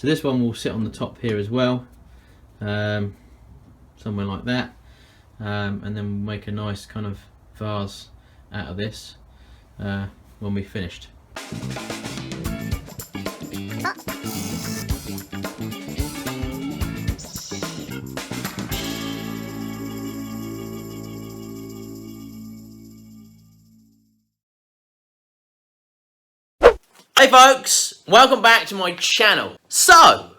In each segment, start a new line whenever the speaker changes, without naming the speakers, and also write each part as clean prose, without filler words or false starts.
So this one will sit on the top here as well, somewhere like that, and then we'll make a nice kind of vase out of this when we've finished. Hey folks, welcome back to my channel. So,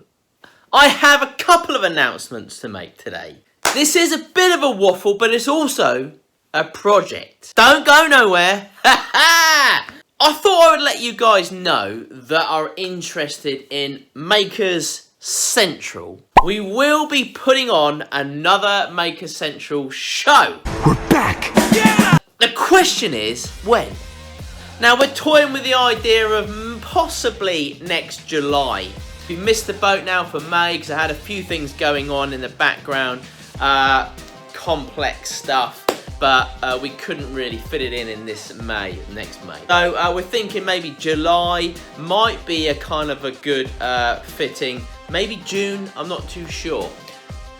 I have a couple of announcements to make today. This is a bit of a waffle, but it's also a project. Don't go nowhere. I thought I would let you guys know that are interested in Makers Central. We will be putting on another Makers Central show.
We're back!
Yeah! The question is, when? Now we're toying with the idea of possibly next July. We missed the boat now for May because I had a few things going on in the background, complex stuff, but we couldn't really fit it in this May, next May. So we're thinking maybe July might be a kind of a good fitting, maybe June, I'm not too sure.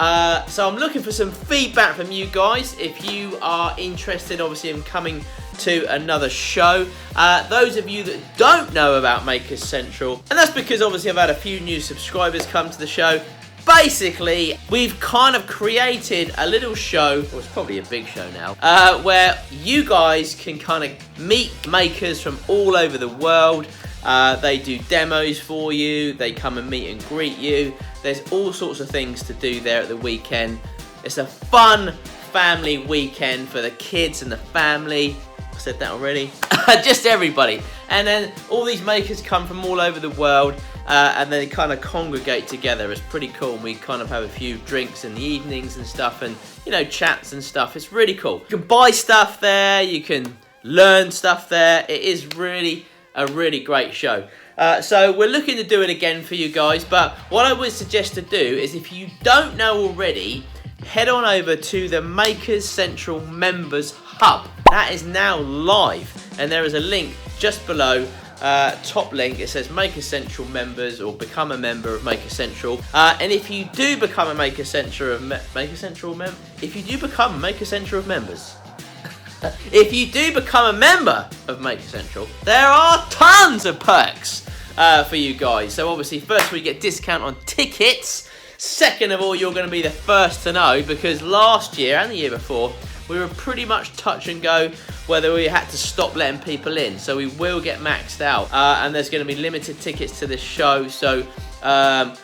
So I'm looking for some feedback from you guys if you are interested obviously in coming to another show. Those of you that don't know about Makers Central, and that's because obviously I've had a few new subscribers come to the show. Basically, we've kind of created a little show, or it's probably a big show now, where you guys can kind of meet makers from all over the world. They do demos for you, they come and meet and greet you. There's all sorts of things to do there at the weekend. It's a fun family weekend for the kids and the family. I said that already. Just everybody. And then all these makers come from all over the world and they kind of congregate together. It's pretty cool. And we kind of have a few drinks in the evenings and stuff and, you know, chats and stuff. It's really cool. You can buy stuff there. You can learn stuff there. It is really a really great show. So we're looking to do it again for you guys, but what I would suggest to do is, if you don't know already, head on over to the Makers Central Members Hub. That is now live, and there is a link just below, top link. It says Makers Central Members, or become a member of Makers Central. And if you do become a Makers Central of if you do become Makers Central of members. If you do become a member of Makers Central, there are tons of perks for you guys. So obviously, first we get discount on tickets. Second of all, you're going to be the first to know, because last year and the year before, we were pretty much touch and go whether we had to stop letting people in. So we will get maxed out, and there's going to be limited tickets to this show. So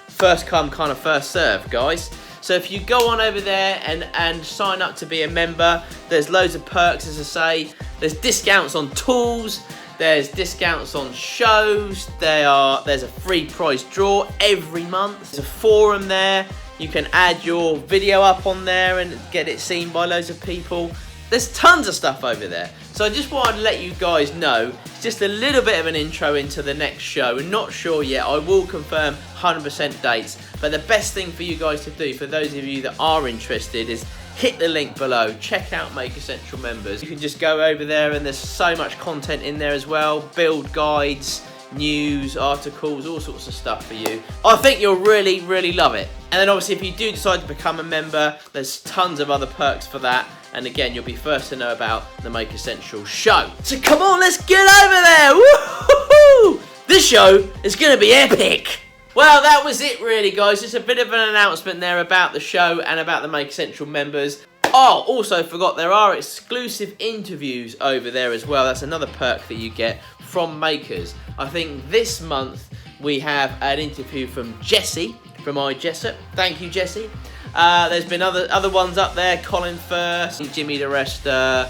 first come, kind of first serve, guys. So if you go on over there and sign up to be a member, there's loads of perks, as I say. There's discounts on tools, there's discounts on shows, there's a free prize draw every month. There's a forum there. You can add your video up on there and get it seen by loads of people. There's tons of stuff over there. So I just wanted to let you guys know, it's just a little bit of an intro into the next show. We're not sure yet. I will confirm 100% dates. But the best thing for you guys to do, for those of you that are interested, is hit the link below. Check out Makers Central Members. You can just go over there, and there's so much content in there as well. Build guides, news, articles, all sorts of stuff for you. I think you'll really, really love it. And then obviously if you do decide to become a member, there's tons of other perks for that. And again, you'll be first to know about the Makers Central show. So come on, let's get over there. Woo-hoo-hoo! This show is going to be epic. Well, that was it really, guys. Just a bit of an announcement there about the show and about the Makers Central members. Oh, also forgot, there are exclusive interviews over there as well. That's another perk that you get from Makers. I think this month we have an interview from Jessie from iJessop. Thank you, Jessie. There's been other ones up there, Colin First, Jimmy the Rester,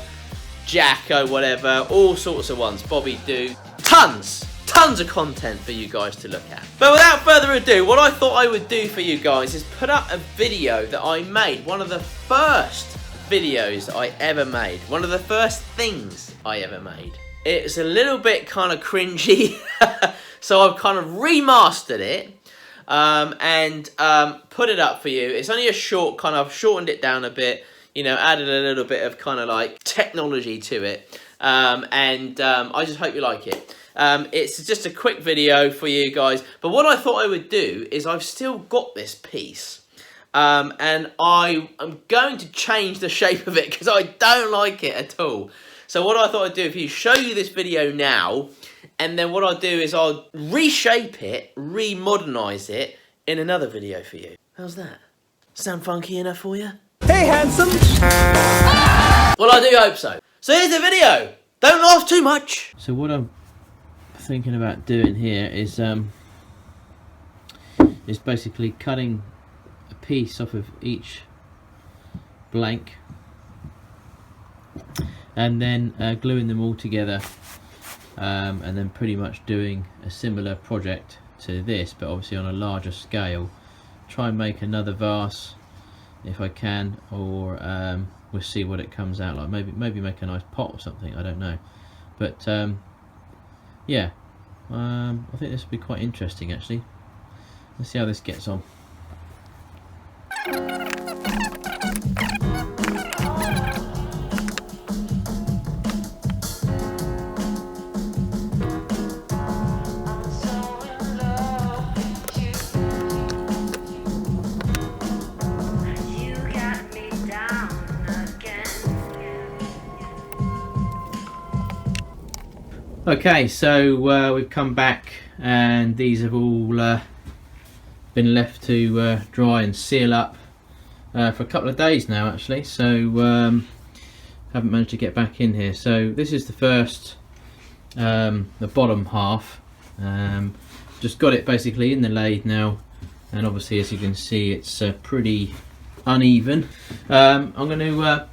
Jacko, whatever, all sorts of ones, Bobby Do. Tons of content for you guys to look at. But without further ado, what I thought I would do for you guys is put up a video that I made, one of the first videos I ever made, one of the first things I ever made. It's a little bit kind of cringy, so I've kind of remastered it and put it up for you. It's only a short, kind of shortened it down a bit, you know, added a little bit of kind of like technology to it, and I just hope you like it. It's just a quick video for you guys. But what I thought I would do is I've still got this piece. And I am going to change the shape of it because I don't like it at all. So what I thought I'd do, if you show you this video now, and then what I'll do is I'll reshape it, remodernise it in another video for you. How's that? Sound funky enough for you?
Hey, handsome!
Well, I do hope so. So here's the video. Don't laugh too much. So what I'm thinking about doing here is basically cutting a piece off of each blank and then gluing them all together, and then pretty much doing a similar project to this, but obviously on a larger scale. Try and make another vase if I can, or we'll see what it comes out like. Maybe make a nice pot or something, I don't know. But yeah, I think this will be quite interesting actually. Let's see how this gets on. Okay, so we've come back and these have all been left to dry and seal up for a couple of days now actually, so haven't managed to get back in here. So this is the first, the bottom half. Just got it basically in the lathe now, and obviously as you can see it's pretty uneven. I'm going to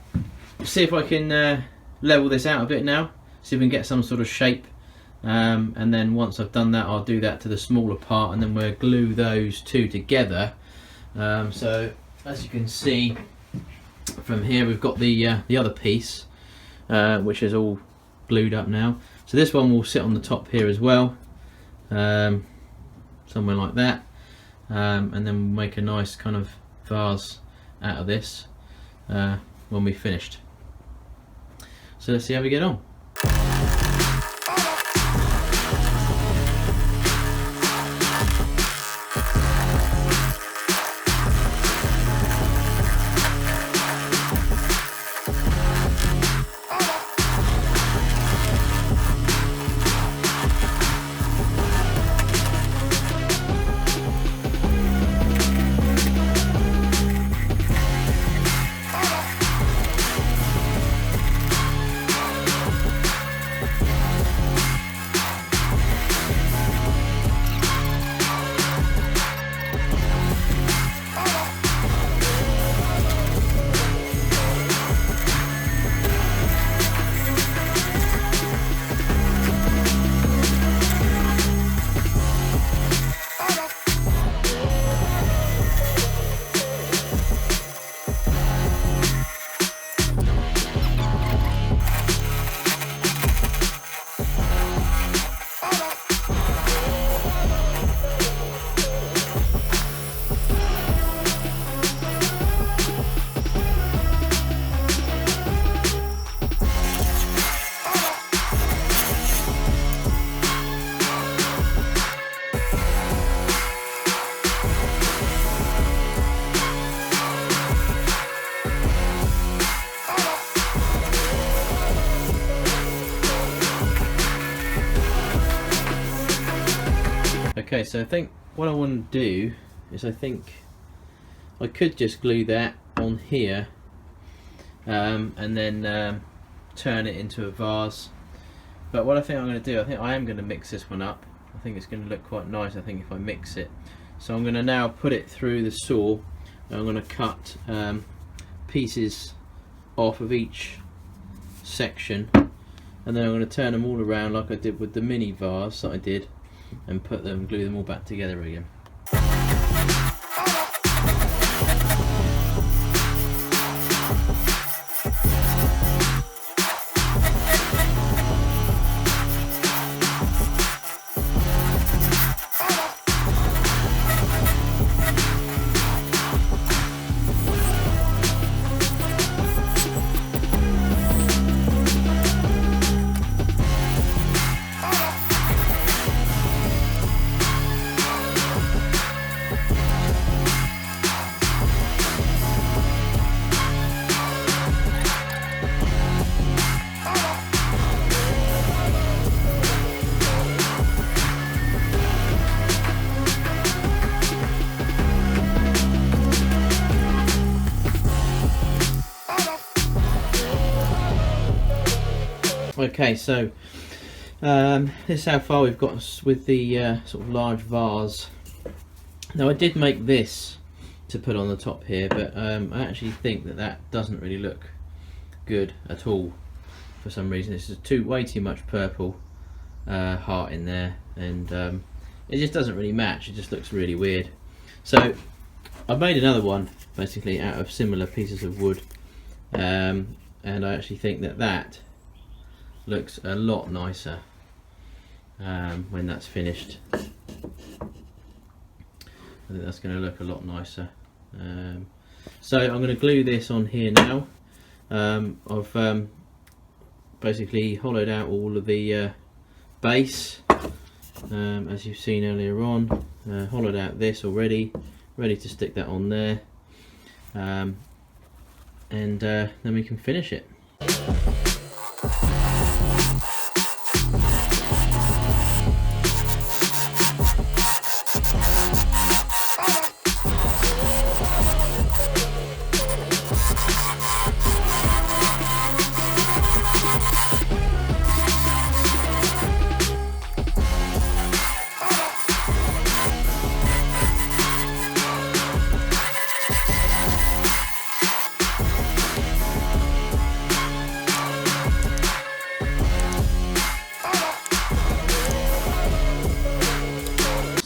see if I can level this out a bit now, see if we can get some sort of shape, and then once I've done that I'll do that to the smaller part, and then we'll glue those two together. So as you can see from here, we've got the other piece which is all glued up now. So this one will sit on the top here as well, somewhere like that, and then we'll make a nice kind of vase out of this when we've finished. So let's see how we get on. Okay, so I think what I want to do is I think I could just glue that on here, and then turn it into a vase. But what I think I'm going to do, I think I am going to mix this one up. I think it's going to look quite nice, I think, if I mix it. So I'm going to now put it through the saw, and I'm going to cut pieces off of each section, and then I'm going to turn them all around like I did with the mini vase that I did, and glue them all back together again. Okay, so this is how far we've got with the sort of large vase. Now I did make this to put on the top here, but I actually think that that doesn't really look good at all for some reason. This is way too much purple heart in there, and it just doesn't really match. It just looks really weird. So I made another one basically out of similar pieces of wood, and I actually think that that looks a lot nicer when that's finished. I think that's going to look a lot nicer. So I'm going to glue this on here now. I've basically hollowed out all of the base, as you've seen earlier on. Hollowed out this already, ready to stick that on there, and then we can finish it.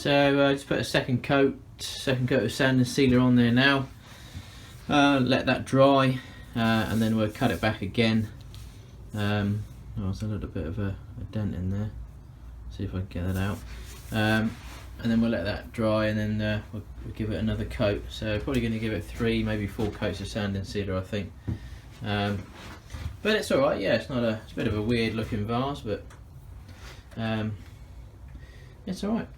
So just put a second coat of sand and sealer on there now. Let that dry, and then we'll cut it back again. Oh, there's a little bit of a dent in there. See if I can get that out. And then we'll let that dry, and then we'll give it another coat. So probably going to give it 3, maybe 4 coats of sand and sealer, I think. But it's all right. Yeah, it's not it's a bit of a weird looking vase, but it's all right.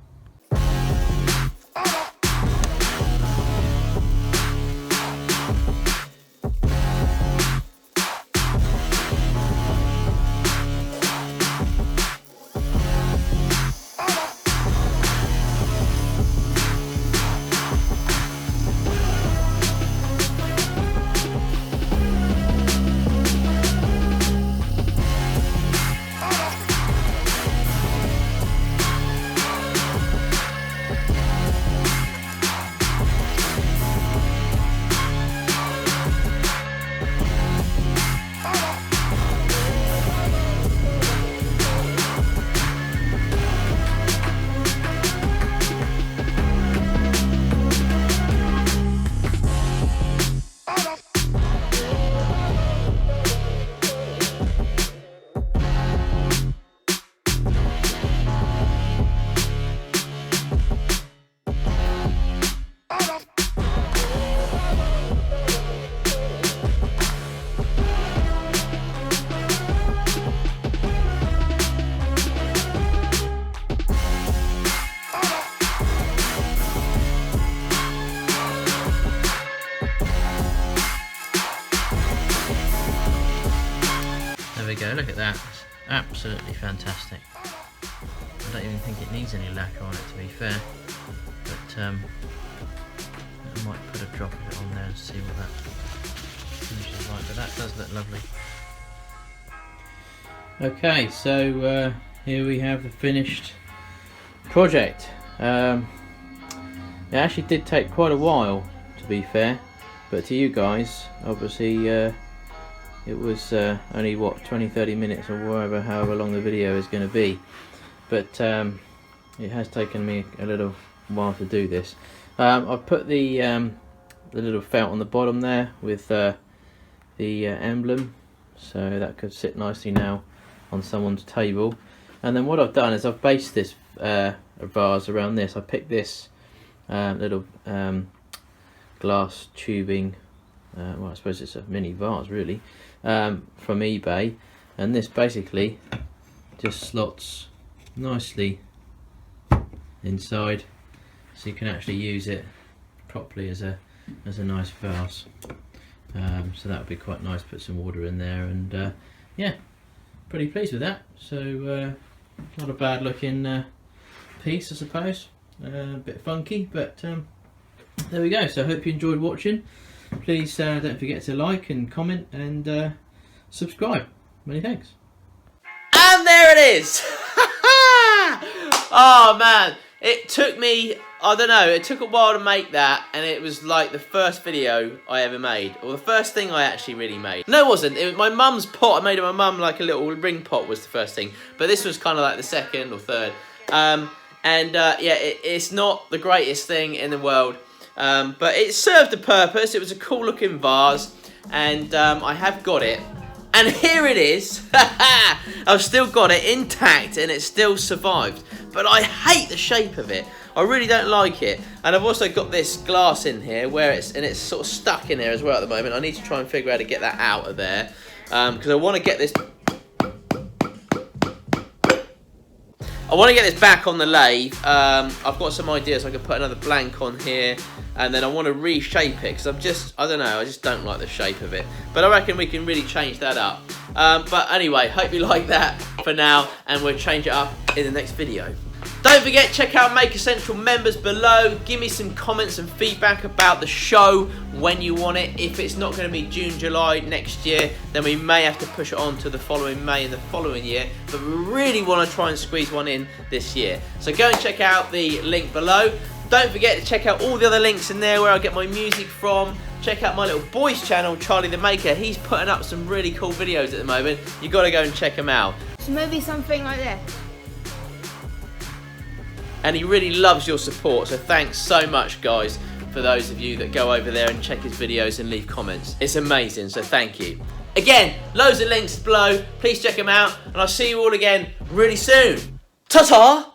There we go, look at that, it's absolutely fantastic. I don't even think it needs any lacquer on it, to be fair, but I might put a drop of it on there and see what that finishes like, but that does look lovely. Okay, so here we have the finished project. It actually did take quite a while, to be fair, but to you guys, obviously it was only what, 20-30 minutes or however long the video is going to be, but it has taken me a little while to do this. I've put the little felt on the bottom there with the emblem, so that could sit nicely now on someone's table. And then what I've done is I've based this vase around this. I picked this little glass tubing, well, I suppose it's a mini vase really, from eBay, and this basically just slots nicely inside, so you can actually use it properly as a nice vase. So that would be quite nice. Put some water in there, and yeah, pretty pleased with that. So not a bad looking piece, I suppose. A bit funky, but there we go. So I hope you enjoyed watching. Please don't forget to like and comment and subscribe. Many thanks. there it is. Oh man, it took me, I don't know, it took a while to make that, and it was like the first video I ever made, or the first thing I actually really made. No, it wasn't. It was my mum's pot. I made it my mum, like a little ring pot was the first thing, but this was kind of like the second or third. Yeah, it's not the greatest thing in the world, but it served a purpose. It was a cool looking vase, and I have got it. And here it is. I've still got it intact and it still survived. But I hate the shape of it. I really don't like it. And I've also got this glass in here where it's sort of stuck in there as well at the moment. I need to try and figure out how to get that out of there. Because I want to get this... I want to get this back on the lathe. I've got some ideas. I could put another blank on here, and then I want to reshape it because I don't know, I just don't like the shape of it. But I reckon we can really change that up. But anyway, hope you like that for now, and we'll change it up in the next video. Don't forget, check out Maker Central members below. Give me some comments and feedback about the show when you want it. If it's not going to be June, July next year, then we may have to push it on to the following May in the following year. But we really want to try and squeeze one in this year. So go and check out the link below. Don't forget to check out all the other links in there where I get my music from. Check out my little boy's channel, Charlie the Maker. He's putting up some really cool videos at the moment. You've got to go and check him out.
So maybe something like this.
And he really loves your support, so thanks so much, guys, for those of you that go over there and check his videos and leave comments. It's amazing, so thank you. Again, loads of links below. Please check them out, and I'll see you all again really soon. Ta-ta!